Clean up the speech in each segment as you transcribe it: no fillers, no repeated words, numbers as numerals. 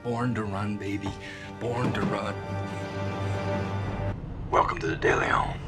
Born to run, baby. Born to run. Welcome to the DeLeon.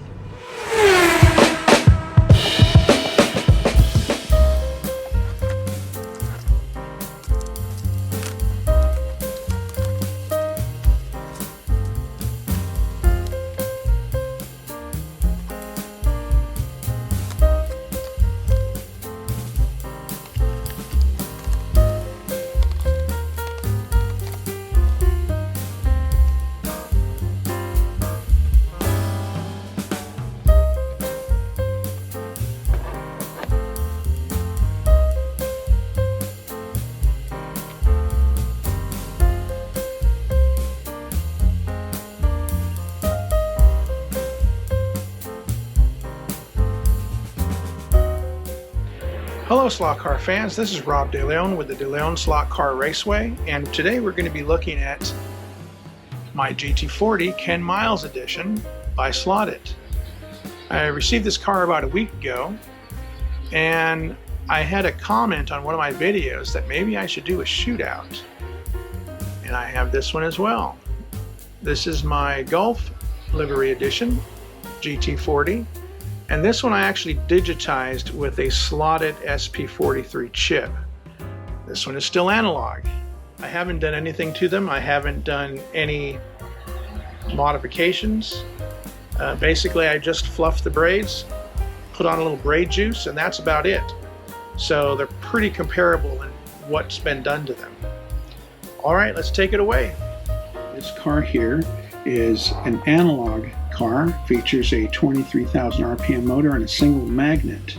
Hello slot car fans, this is Rob DeLeon with the DeLeon Slot Car Raceway, and today we're going to be looking at my GT40 Ken Miles edition by Slot.it. I received this car about a week ago, and I had a comment on one of my videos that maybe I should do a shootout, and I have this one as well. This is my Gulf livery edition GT40. And this one I actually digitized with a Slot.it SP43 chip. This one is still analog. I haven't done anything to them. I haven't done any modifications. Basically, I just fluffed the braids, put on a little braid juice, and that's about it. So they're pretty comparable in what's been done to them. All right, let's take it away. This car here is an analog car, features a 23,000 RPM motor and a single magnet.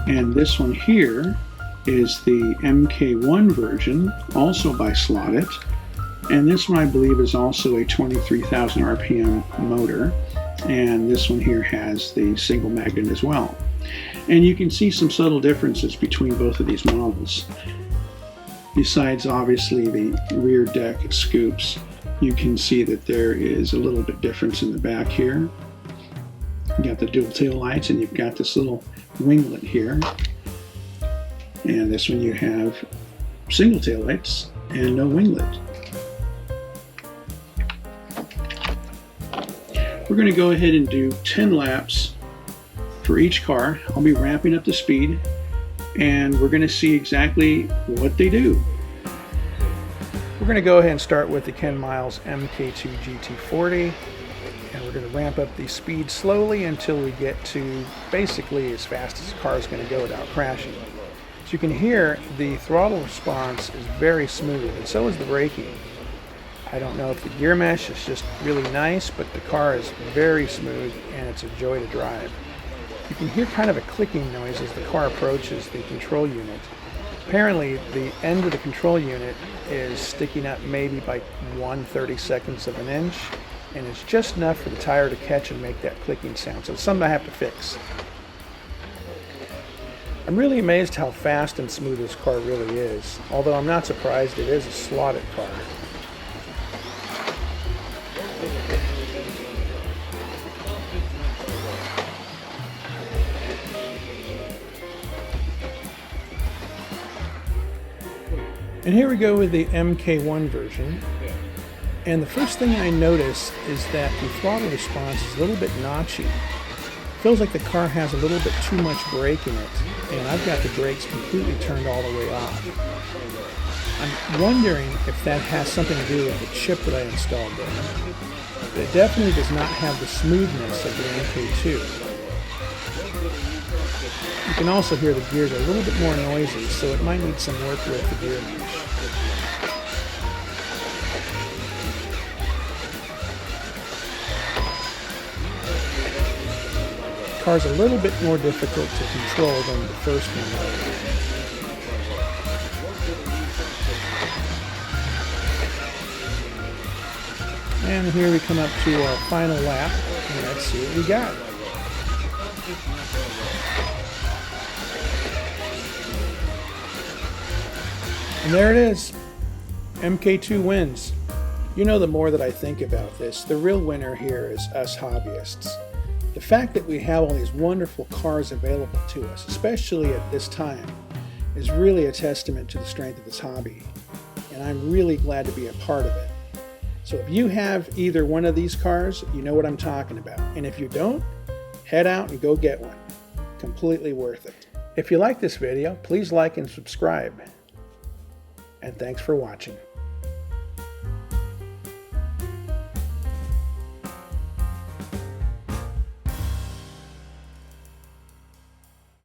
And this one here is the MKII version, also by Slot.it. And this one I believe is also a 23,000 RPM motor. And this one here has the single magnet as well. And you can see some subtle differences between both of these models. Besides obviously the rear deck scoops, you can see that there is a little bit difference in the back here. You got the dual tail lights, and you've got this little winglet here. And this one you have single tail lights and no winglet. We're going to go ahead and do 10 laps for each car. I'll be ramping up the speed, and we're going to see exactly what they do. We're going to go ahead and start with the Ken Miles MKII GT40, and we're going to ramp up the speed slowly until we get to basically as fast as the car is going to go without crashing. As you can hear, the throttle response is very smooth, and so is the braking. I don't know if the gear mesh is just really nice, but the car is very smooth and it's a joy to drive. You can hear kind of a clicking noise as the car approaches the control unit. Apparently, the end of the control unit is sticking up maybe by 1/32 of an inch, and it's just enough for the tire to catch and make that clicking sound. So it's something I have to fix. I'm really amazed how fast and smooth this car really is, although I'm not surprised it is a Slot.it car. And here we go with the MKII version. And the first thing I notice is that the throttle response is a little bit notchy. Feels like the car has a little bit too much brake in it, and I've got the brakes completely turned all the way off. I'm wondering if that has something to do with the chip that I installed there. But it definitely does not have the smoothness of the MK2. You can also hear the gears are a little bit more noisy, so it might need some work with the gear mesh. The car's a little bit more difficult to control than the first one. And here we come up to our final lap, and let's see what we got. And there it is. MK2 wins. You know, the more that I think about this, the real winner here is us hobbyists. The fact that we have all these wonderful cars available to us, especially at this time, is really a testament to the strength of this hobby. and I'm really glad to be a part of it. So if you have either one of these cars, you know what I'm talking about. And if you don't, head out and go get one. Completely worth it. If you like this video, please like and subscribe. And thanks for watching.